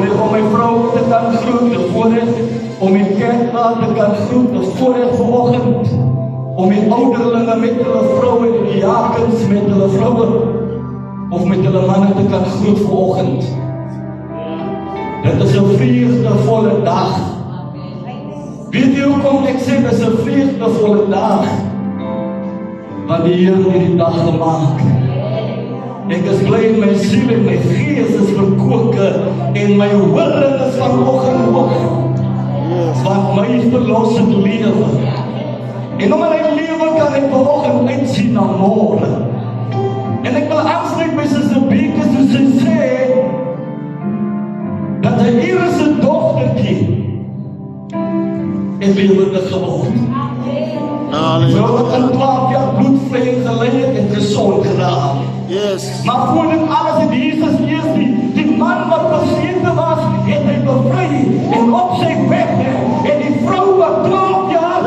voorrecht om mijn vrouw te kan groeten, voorrecht om mijn kerkraad te kan groeten, voorrecht vanochtend om mijn ouderlingen met hulle vrouwen, die diakens met hulle vrouwen of met hulle mannen te kan groet vanochtend. Dit is een vreugdevolle dag. Weet jy hoekom ek sê, dit is een vreugdevolle dag? Want die Heer het die dag gemaakt. Ek is blij in my siel en my gees is verkoke en my horing is vanoggend hoog. Want my verlossend lewe. En om my lewe kan ek vanoggend uitsien na môre. En ek wil aansluit by Suster Beeke soos sy sê, dat sy Iris' dogtertjie en lewendig geword. Vrou wat in 12 jaar bloedvlek geleid en gezond geraak. Maar voor dit alles het Jesus eers die man wat besete was, het hy bevry en op sy weg en die vrou wat 12 jaar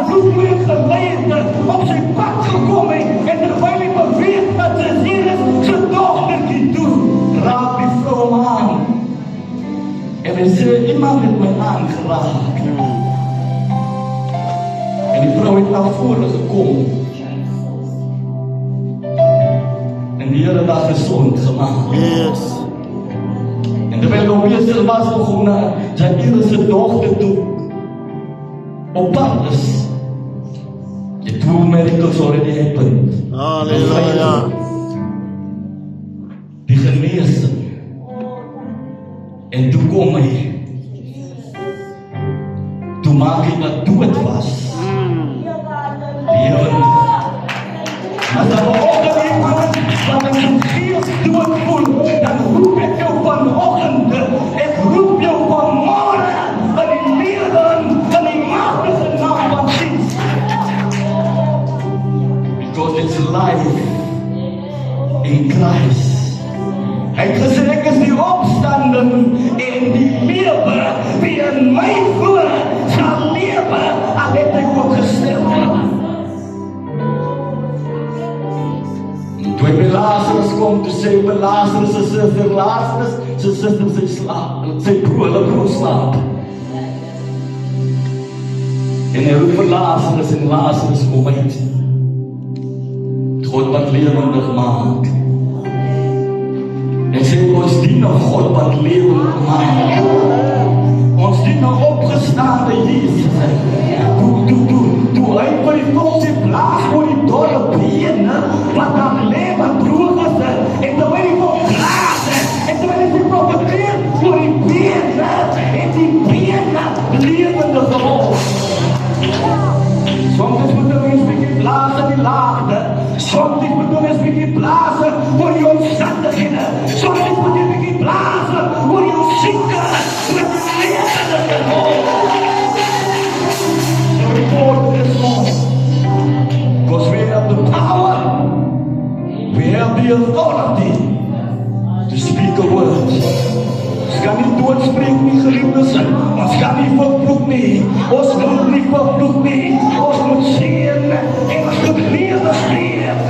bloedvlek geleid op sy pad gekom en terwyl hy beweeg dat sy Iris sy dogtertjie toe, raak die vrou hom aan. En hy sê, iemand het my aangeraak. En die vrou het na vore gekom. En die Here het haar gesond gemaak. En terwyl hy besig was om na Jairus se dogter toe op pad is, the two miracles already happened. Halleluja. Die genesing. En toe kom hy. Toe maak hy wat dood was. Lewend. Maar dan vanoggend iemand wat in sy gees dood voel, dan roep ek jou vanoggend, ek roep jou vanmôre in die lewe, in die magtige naam van Jesus. Because it's life in Christ. Hy het gesê, ek is die opstanding en die lewe, wie in my glo, sal lewe, al het ek ook gesterf. Toe hy by Lazarus kom, toe sê hy by Lazarus, sy suster sy slaap, sy broer slaap. En hy roep vir Lazarus en Lazarus kom uit. God wat lewendig maak. En sê, ons dien een God wat lewendig maak. Ons dien een opgestaande Jesus. Toe hy vir die volkse plaas voor die dorp heen, wat aan leven droog is, en terwyl hy vir plaas, en terwyl hy vir profeteer voor die been, en die been levende geword. Soms moet een mens bietjie blaas in die laagte, soms moet een mens bietjie blaas voor die omstandighede, soms moet jy bietjie blaas voor die siekte, met die levende geword. Report this morning, because we have the power, we have the authority to speak a word. Ons kan nie doodspreek nie, geliefdes, ons kan nie vervloek nie, ons moet nie vervloek nie, ons moet seën en ons moet lewe spreek.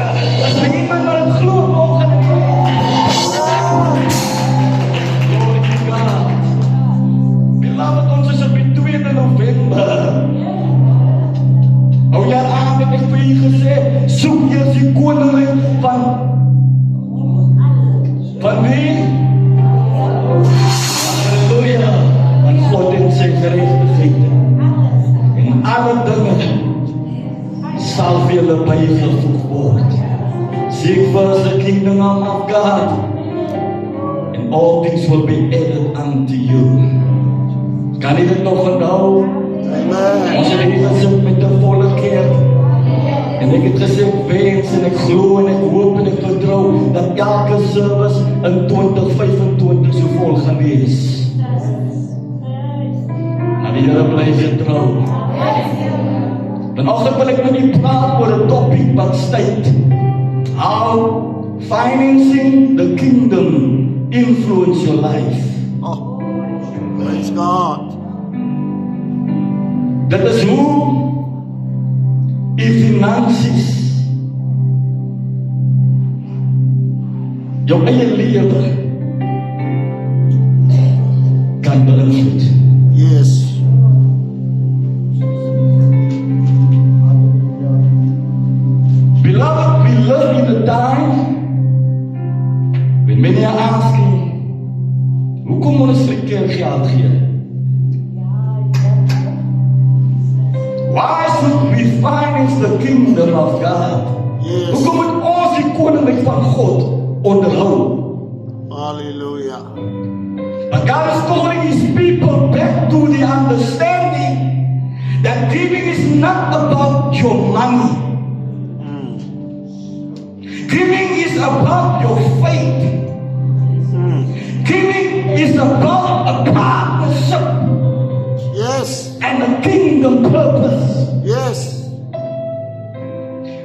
As er iemand maar het glo mogen beloved, ons is op die 2 November. Ou jaar aan het ek vir u gesê, soek eers die koninkrijk van wie? Halleluja, van God en sy gerechtigheid. En alle dinge sal vir julle bygevoeg word. Seek first the kingdom of God, and all things will be added unto you. Kan jy dit nog onthou? Ons het hier gesit met 'n volle kerk. En ek het gesê, ek wens en ek glo en ek hoop en ek vertrou dat elke service in 2025 so vol gaan wees. Maar die Here bly getrou. Vanoggend wil ek met u praat oor 'n topic wat sê how financing the kingdom influence your life. Oh, praise God. Dit is hoe u finansies, jou eie lewe kan beïnvloed. Yes. Beloved, we live in a time when many are asking, hoekom ons vir kerk geld gee? Why should we finance the kingdom of God? Yes. Hoekom moet ons die koninkryk van God onderhou? Hallelujah. But God is calling His people back to the understanding that giving is not about your money. Giving is about your faith. Giving is about a partnership Yes. and a kingdom purpose. Yes.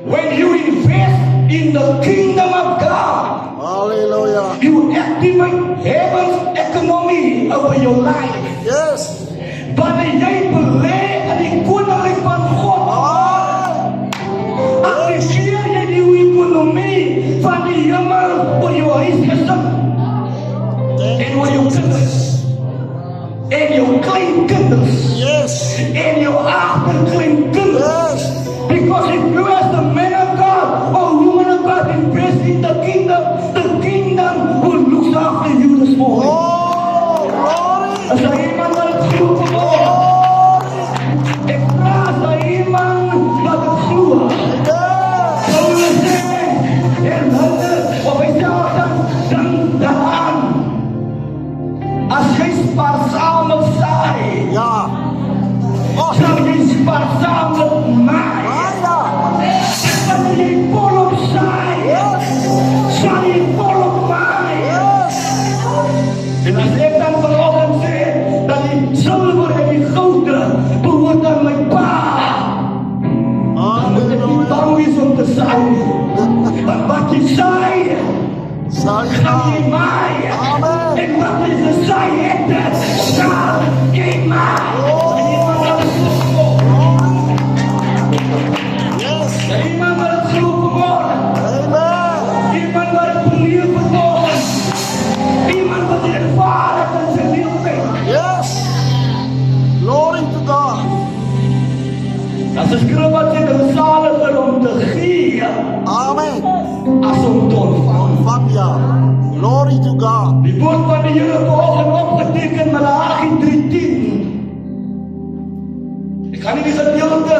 When you invest in the kingdom of God, Hallelujah. you activate heaven's economy over your life. Yes. Wanneer jy belê in die koninkryk van God, activeer jy die ekonomie van die hemel oor jou huisgesin en oor jou kinders en jou kleinkinders Yes. en jou agterkleinkinders. Yes. Because if you as the man of God or woman of God invest in the kingdom will look after you this morning. Oh, glory. As hy iemand wat het glo vanmorgen, ek vraag as hy iemand wat het glo. Yes. Paulus sê, en hulle, of hy sê dan daaraan, as jy spaarsame saai, Ja. Oh, sal jy spaarsame maai. ja. As jy volop saai, sal jy volop maai. Yes. En as ek dan vanoggend sê, dat die silwer en die goud behoort aan my pa, dan moet ek nie bang wees om te saai nie. Want wat jy saai, Sal jy gaan jy nou. maai. Amen. En wat jy gesaai het, sal jy maai. En iemand wat het glo Yes. vanmorgen. Iemand wat het glo vanmorgen. Amen. Iemand wat het beleef vanmorgen. Iemand wat het ervaar het in sy lewe. Yes. Glory to God. Dat is skrif wat sê, dit is saliger om te gee Amen. as om te ontvang. Van ja. Glory to God. Die woord van die Here vanoggend opgeteken Maleagi 3:10. Ek kan nie die gedeelte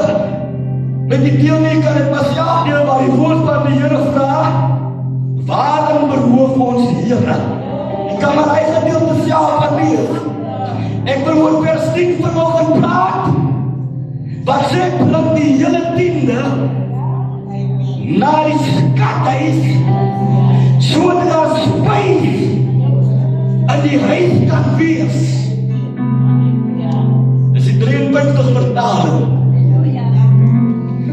met die deel nie, kan het maar self deel, maar die woord van die Here vra, waarom beroof ons die Here? Ek kan maar hy gedeelte self gaan lees. Ek wil oor vers 10 vanoggend praat, wat sê, bring die hele 10de na die skathuis, sodat daar spys in die huis kan wees. Dis die 53 vertaling.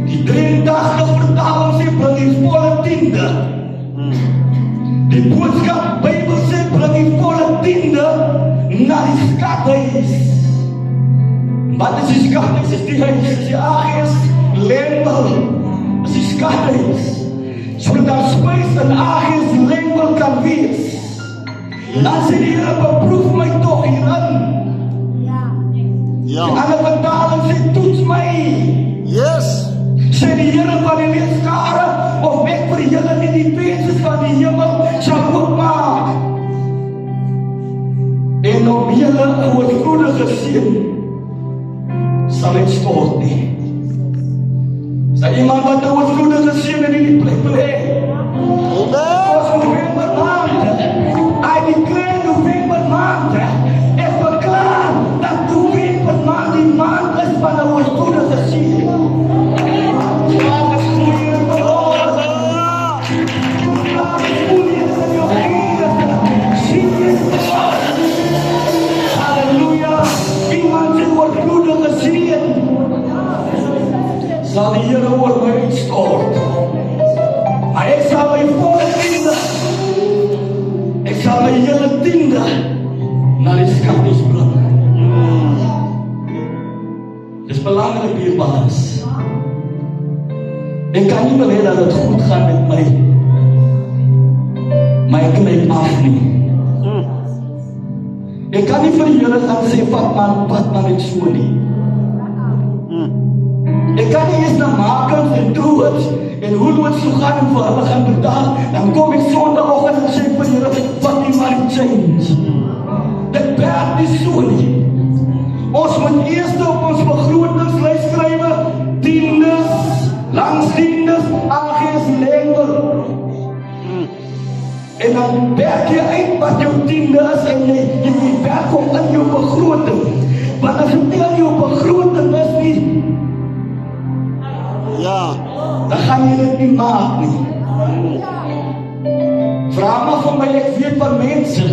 Die 83 vertaling sê, bring die volle 10de. Die boodskap Bybel sê, bring die volle 10de na die skathuis. Wat is die skathuis? Is die huis, is die Agies, Lembel, is die skathuis. Sodat daar spys in Agies, Lembel kan wees. Dan sê die Here, beproef my toch hierin. Die Ja. ander vertaling sê, toets my. Yes. Sê die Here van die leeskare, of ek vir julle nie die vensters van die hemel sal oopmaak. En op julle oorvloedige seën sal het stort nie. Is daar iemand wat 'n oorvloedige seën in die plek wil hê? Amen. Ons November maand, I declare November maand, ek verklaar dat November maand die maand is van 'n oorvloedige seën. Halleluja, iemand sê oorvloedige seën, sal die Here oor my uitstort. Maar ek sal my volle 10de, ek sal my hele 10de na die skathuis bring. Dis belangrik hierbaas. Ek kan nie wil hê dat het goed gaan met my, maar ek knyp af nie. Ek kan nie vir die Here gaan sê, vat maar net so nie. Ek kan nie eens na makers en doers en hoe het so gaan en vir hulle gaan betaal, dan kom ek sondagoggend en sê vir die Here, vat die maar die change. Dit werk nie so nie. Ons moet eers op ons begrotingslys skrywe, tiendes, langstiendes, aangees lengel. En dan werk jy uit wat jou tiende is en jy werk om in jou begroting. Want as het nie in jou begroting is nie, Ja. dan gaan jy dit nie maak nie. Vraag maar van my, ek weet van mense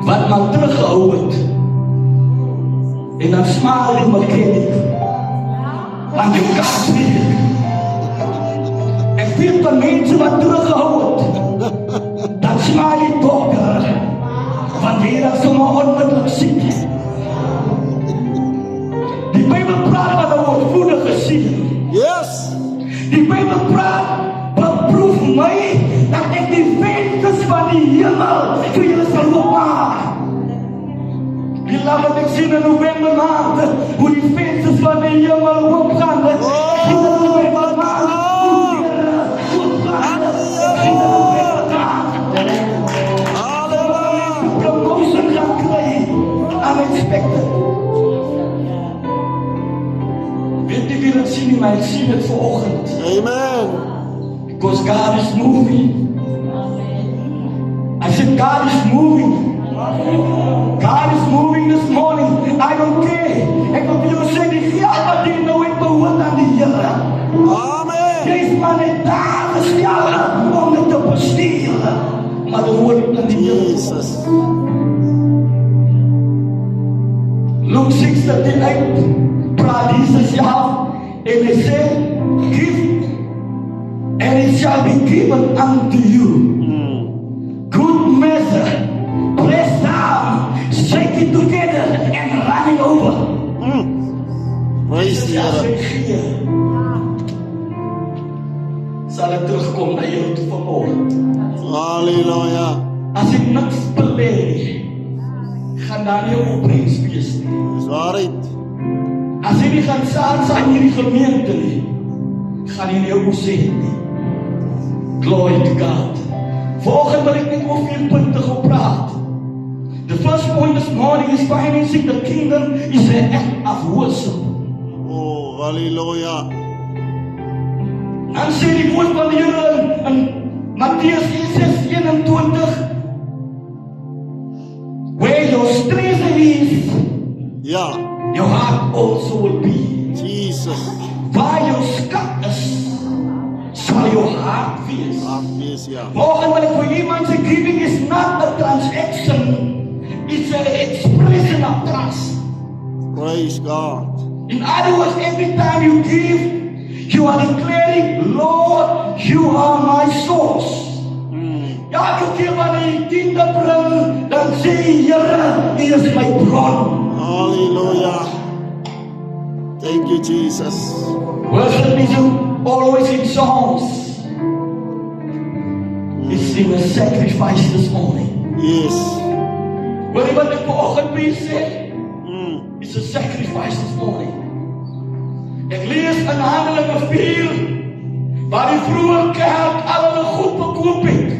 wat maar teruggehou het. En dan smaal die mechanic. Want jy kan nie. Ek weet van mense wat teruggehou het. Dan smaal die dokter. Want jy dat sommer onmiddellik siek. Die Bijbel praat van 'n oorvloedige siel. Yes. Die Bijbel praat, beproef my dat ek die vensters van die hemel vir julle sal oopmaak. Die laat ek sien in November maand hoe die vensters van die hemel oopgaan. Ek sien in November maand hoe die Here oopgaan. Ek sien in November maand Halleluja. promotion gaan kry. Unexpected. Weet nie wie dit sien nie, maar ek sien dit vanoggend. Amen. Because God is moving. I said God is moving. God is moving this morning. I don't care. Ek wil vir jou sê, die geld wat jy nou het behoort aan die Here. Amen. Jy is maar net daar gestel om dit te bestuur. Maar dit hoort aan die Here. Jesus. Luke 6:38 praat Jesus self en hy sê, give and it shall be given unto you. Good measure, press down, shake it together and run it over. Praise the As Lord. jy gee, sal ek terugkom na jou toe vanmôre. Hallelujah. As ek niks belê nie, gaan daar nie 'n opbrengs wees nie. Dis waarheid. As jy nie gaan saam in hierdie gemeente nie, gaan jy nie ook sê nie. Glory to God. Vanoggend wil ek net oor 4 punte gepraat. The first point this morning is financing the kingdom is an act of worship. Oh, hallelujah. Dan sê die woord van die Here in Matteus 6:21, where your treasure is, Ja. your heart also will be. Jesus. Waar jou skat is, sal jou hart wees. Yes, ja. Vanoggend wil ek vir iemand sê, giving is not a transaction, it's an expression of trust. Praise God. In other words, every time you give, you are declaring, Lord, you are my source. Elke keer wanneer jy tiende bring, dan sê jy, Here, U is my bron. Hallelujah. Thank you, Jesus. Worship is always in songs. It's in a sacrifice this morning. Yes. Hoor jy wat ek vanoggend vir u sê? It's a sacrifice this morning. Ek lees in Handelinge 4, waar die vroeë kerk al hulle goed verkoop het,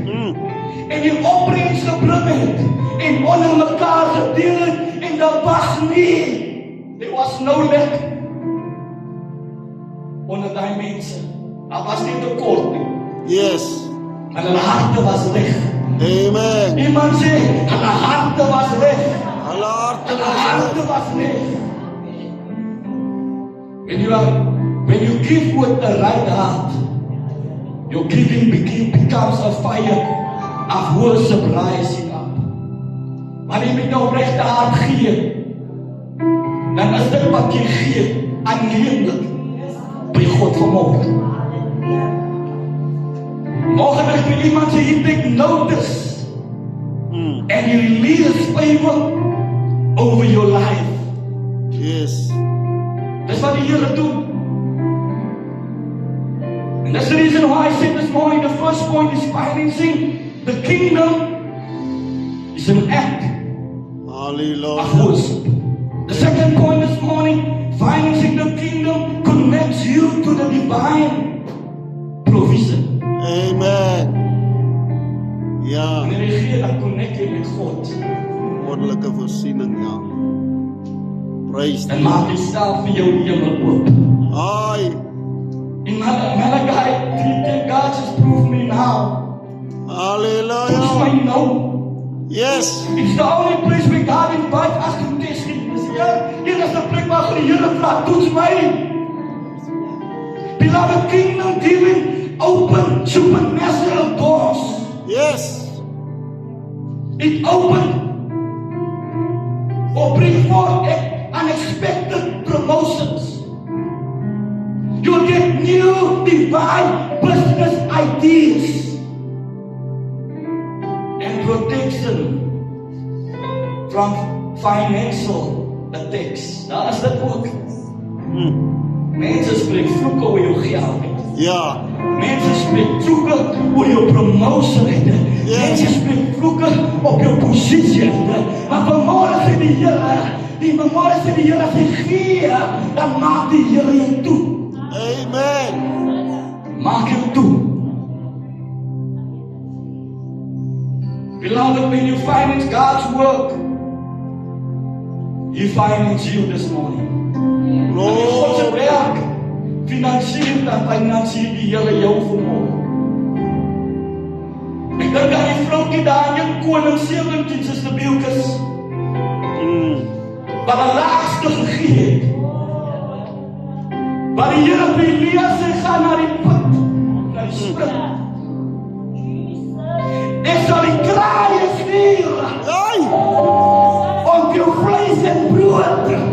en die opbrengs gebring het, en onder mekaar gedeel het, en daar was nie, there was no lack onder die mense. Daar was nie tekort nie, Yes. en hulle harte was reg. Amen. Iemand sê, hulle harte was reg. Alle harte Hulle was harte was reg. When you give with the right heart, your giving becomes a fire of worship rising up. Maar jy met jou regte hart gee, dan is dit wat jy gee aanneemlik by God vanmorgen. Morgen ek wil iemand sê, you take notice and you release favor over your life. Yes. Dis wat die Here doen. And that's the reason why I said this morning, the first point is financing the kingdom an act of Hallelujah. worship. The second point this morning, financing the kingdom connects you to the divine provision. Amen. Ja, Wanneer jy gee, dan connect jy met God. wonderlike voorsiening, ja. Praise En the maak jouself vir jou hemel oop. Ai, In Malachi 3:10, God just proved me now. Toets hallelujah. my nou. Yes. It's the only place where God invites us to test him. Hier is 'n plek waar die Here vra, toets my. Beloved, kingdom giving open supernatural doors. Yes. It opened or bring forth unexpected promotions. You'll get new divine business ideas and protection from financial attacks. Nou as dit ook. Mense spreek vloeke oor jou geld. Ja. Mense spreek vloeke oor jou promotion. Mense spreek vloeke op jou posisie. Maar vanmorgen sê die Here, vanmorgen sê die Here, as jy gee, dan maak die Here jou toe. Amen. Maak jou toe. Beloved, when you finance God's work, He finance you this morning. God se werk finansier dan finansier die Here jou vanmorgen. Ek dink aan die vroukie daar in Koning 17 se Bielkus, wat die laagste gegee het. Wat die Here vir Elia sê, gaan na die put, na die spring. Ek sal die kraaie stuur, Ai. om jou vlees en brood in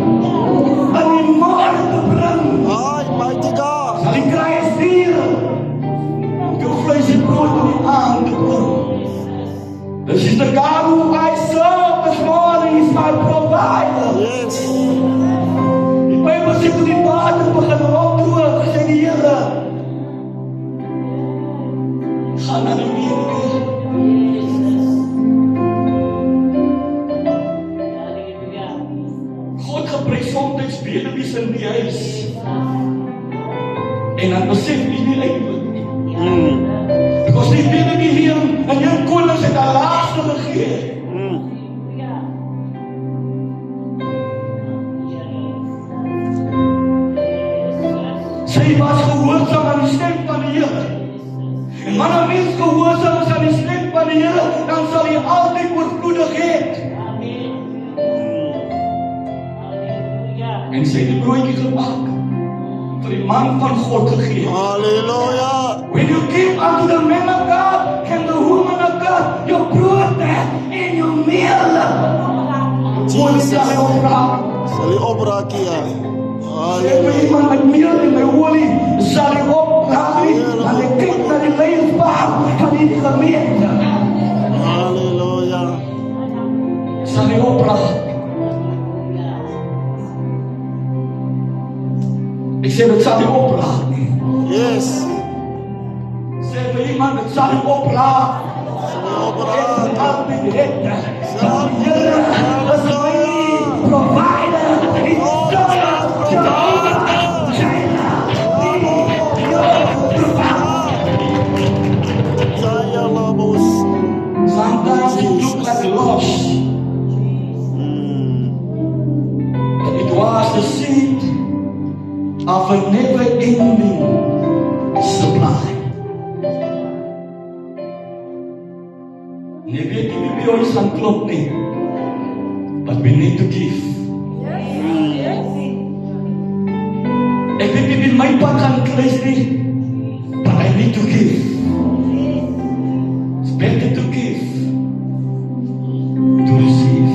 die môre te bring. Ai, mighty God. Sal die kraaie stuur, om jou vlees en brood in die aand te bring. This is the God who I serve this morning, is my provider. Yes. Die Bijbel sê toe die water begin opdroog, sê die Here, ga na die weer. God gebruik soms weduwees in die huis. En dan besef jy nie eintlik nie. Because die weduwee hier in jou konings het haar laaste gegee. Sy was gehoorsaam aan die stem van die Here. En wanneer 'n mens gehoorsaam is aan die stem van die Here, dan sal jy altyd oorvloedig hê. En sy het die broodjie gemaak, vir die man van God gegee. Hallelujah. When you give unto the man of God and the woman of God your brood and your meal, Jesus. sal jy opbraak. Sal die opbraak hier. Sê vir iemand met meel en met olie, sal jy opbraak nie, want jy kyk na die leidspaar van die gemeente. Hallelujah. Sal jy opbraak. Ek sê dit sal jy opbraak nie. Yes. Sê vir iemand, dit sal jy opbraak. Sal die opbraak. Ek altyd het, want die Here is my provider. He's Jehovah Jireh. Jaya Labos. Sometimes it looks like loss, but it was the seed of a never-ending supply. Nie weet nie wie by ons gaan klop nie, but we need to give. Ek weet nie wie my pad gaan kruis nie, but I need to give. It's better to give to receive.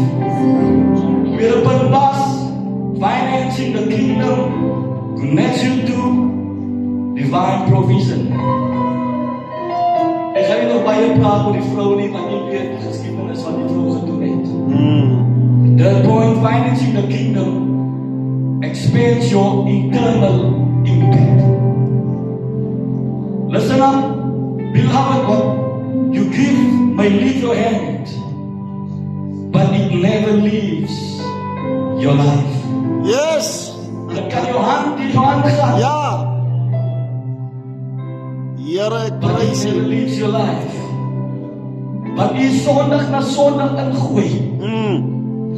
We're upon us, financing the kingdom connects you to divine provision. Ek gaan nie nog baie praat oor die vrou nie, want jy weet die geskiedenis wat die vrou gedoen het. Third point, financing the kingdom expands your eternal impact. Listen up, beloved, what you give may leave your hand, but it never leaves your life. Yes. Dit kan jou hand in jou hand gaan, Ja. Here, ek but it prys never U. leaves your life. Wat jy sondig na sondig ingooi,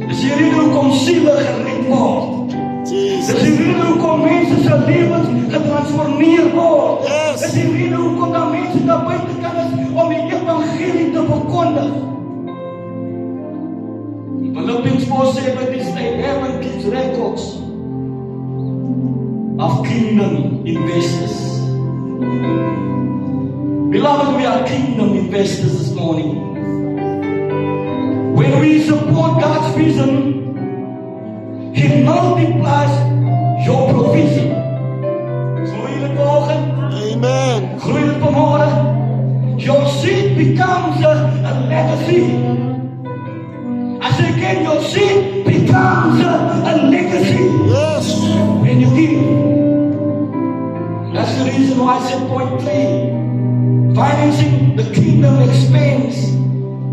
dis die rede hoekom siele gered word. Dis Jesus. die rede hoekom mense se lewens getransformeer word. Yes. Dis die rede hoekom daar mense daar buite kan is om die evangelie te verkondig. Philippians 4:7 is they heaven keeps records of kingdom investors. Beloved, we are kingdom investors this morning. When we support God's vision, He multiplies your provision. Groei dit vanoggend, Amen. groei dit vanmorgen. Your seed becomes a legacy. I say again, your seed becomes a legacy Yes. when you give. That's the reason why I said point 3. Financing the kingdom expands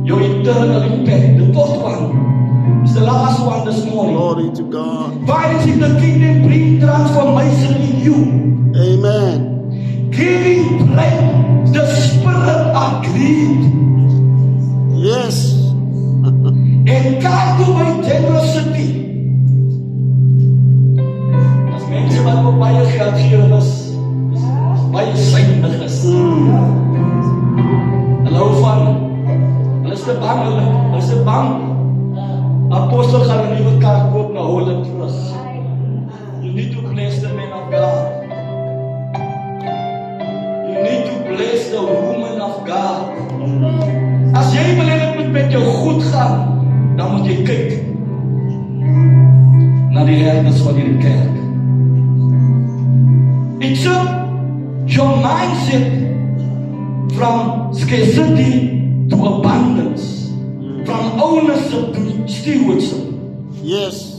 your eternal impact. The fourth one is the last one this morning. Glory to God. Financing the kingdom brings transformation in you. Amen. Giving breaks the spirit of greed. Yes. En kyk hoe my generosity. As mense wat op baie geld gee, is baie synig is. Hulle hou van, hulle is te bang, hulle is te bang. Apostel gaan 'n nuwe kar koop na Holland terug. You need to bless the man of God. You need to bless the woman of God. As jy wil hê dit moet met jou goed gaan, dan moet jy kyk na die herders van hierdie kerk. It should your mindset from scarcity to abundance, from ownership to stewardship. Yes.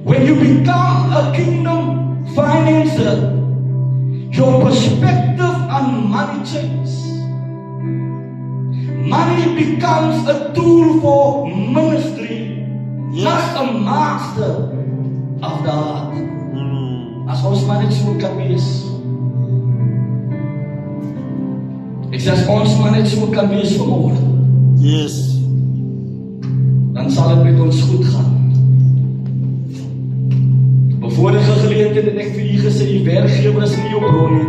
When you become a kingdom financer, your perspective on money changes. Money becomes a tool for ministry, not a master of the heart. As ons management kan wees. Ek sê as ons management kan wees vanmorgen, Yes. dan sal het met ons goed gaan. Op 'n vorige geleentheid het ek vir u gesê, die werkgewer is nie jou bron nie.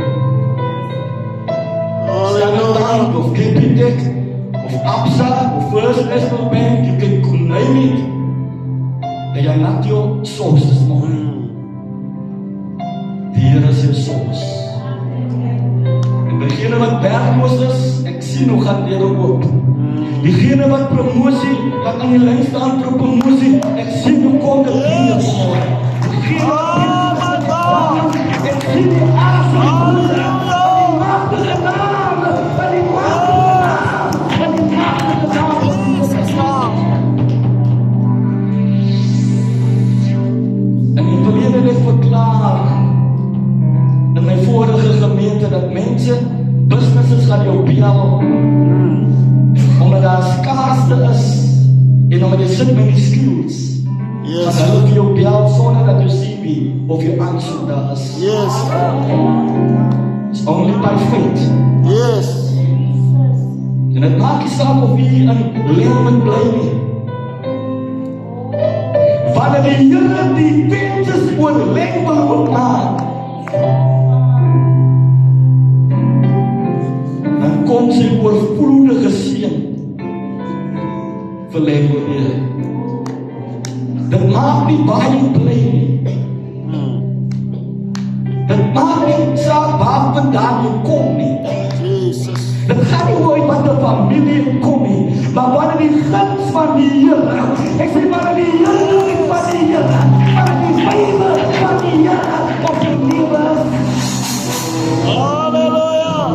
Standard Bank Hallelujah. of Capitec of Absa of First National Bank, you can name it. They are not your source this morning. Die Here is jou source. En diegene wat werkloos is, ek sien hoe gaan deur oop. Diegene wat promosie, wat aan die lyn staan vir promosie, ek sien hoe kom dit hier vanmorgen. Diegene Oh my God. ek sien die asem van die magtige naam, van die magtige naam, van die magtige naam. Jesus naam. En in verlede het ek verklaar in my vorige gemeente dat mense, businesses gaan jou bel omdat daar skaarste is en omdat jy sit met die skills. Yes. Gaan hulle vir jou bel sonder dat jou CV of jou aansoek daar is. Yes. It's only by faith. Yes. En het maak nie saak of jy in leven bly nie. Wanneer die Here die wenses oor leven moet maak, dan kom sy oorvloedige seën vir leven weer. Dit maak nie waar jy bly nie. Dit maak nie saak waar vandaan jy kom nie. Jesus. Dit gaan nie oor wat die familie kom nie, maar wanneer die guns van die Here, ek sê wanneer die Here van die Here, wanneer die favor van die Here op jou lewe is, Hallelujah.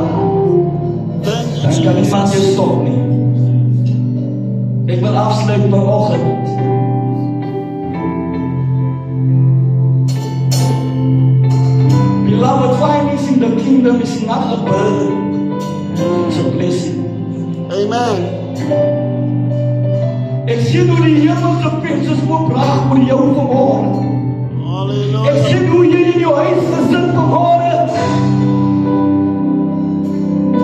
Thank you, dan kan niemand jou Jesus. stop nie. Ek wil afsluit vanoggend. Beloved, financing the kingdom is not a burden, it's a blessing. Amen. Ek sien hoe die hemelse pensers oopbraak oor jou vanmorgen. Ek Hallelujah. sien hoe jy in jou huis gesit vanmorgen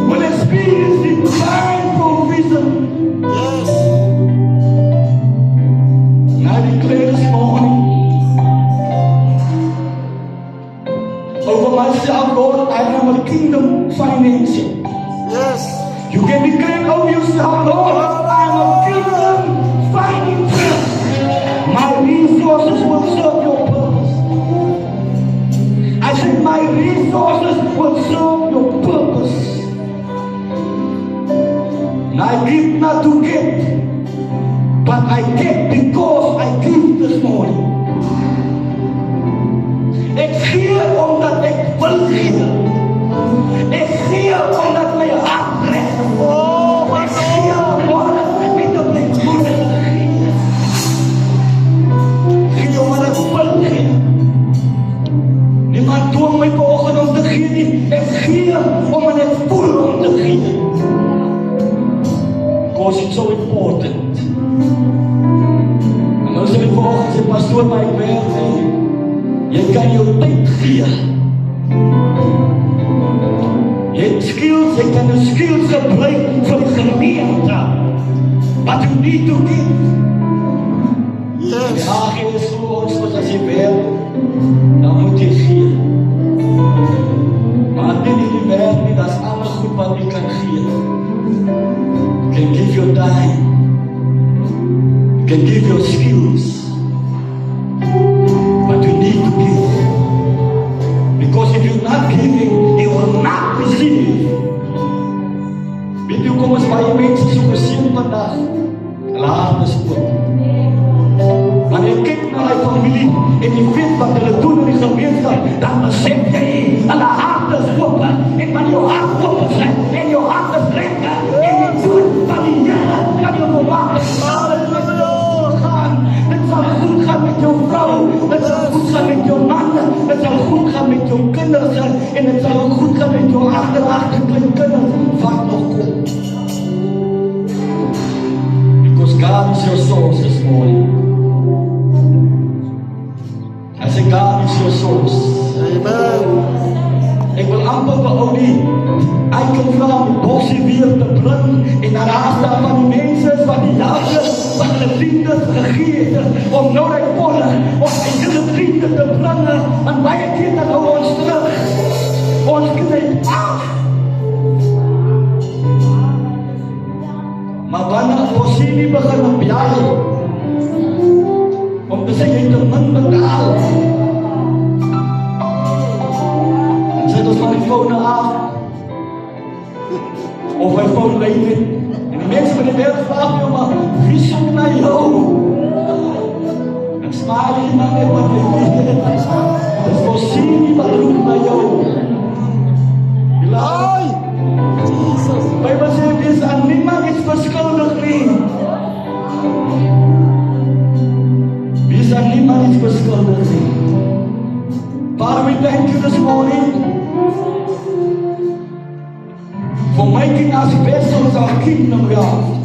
will experience divine provision. Yes. And I declare this morning over myself, Lord, I am a kingdom financier. Yes. You can declare over yourself, Lord, I am a kingdom financier. My resources will serve your purpose. I said my resources will serve your purpose. And I give not to get, but I get because I give this morning. Ek gee omdat ek wil gee. Ek gee omdat my hart reg. Oh, my Ek gee omdat ek met die bloed gee. Gee omdat ek wil gee. Niemand dwing my vanoggend om te gee nie. Ek gee omdat ek voel om te gee. Because it's so important. En nou sê my vanoggend sê pastoor, maar ek werk nie. Jy kan jou tyd gee. Jy het skills, jy kan die skills gebruik vir die gemeente. But you need to give. Yes. Ja, gee is vir ons, want as jy werk, dan moet jy gee. Maar dit nie die werk nie, dat is ander goed wat jy kan gee. You can give your time. You can give your skills. But you need to give. Because if you're not giving, you will not receive. Weet jy, kom ons baie mense so geseën vandag. Hulle hart is oop. Wanneer jy kyk na die familie en jy weet wat hulle doen in die gemeenskap, dan besef jy, hulle hart is oop. En wanneer jou hart oop is en jou hart is lekker en jy doen van die Here, kan jy verwag dat dit goed gaan. Dit sal goed gaan met jou vrou, dit sal goed gaan met jou man, dit sal goed gaan met jou kinders en dit sal goed gaan met jou agterkleinkinders wat nog kom. Because God is your source this morning. I say God is your source. Amen. Ek wil amper vir ou die eikenvra om die bossie weer te bring en na daar staan van die mense wat die jare wat hulle vriende gegee het om nou die volle om die hele vriende te bring en baie keer dan hou ons terug. Ons kry af. Maar wanneer bossie nie begin op jou om te sê jy te min betaal, zet ons van die phone af. Of my phone lei nie. En die mense met die werk vraag jou, maar wie soek na jou? En smaal jy maar net wat jy weet. Dis voorsien nie wat roep na jou. Die laai. Bybel sê, wees aan niemand iets verskuldig nie. Wees aan niemand iets verskuldig nie. Father, we thank you this morning for making us vessels of kingdom, God.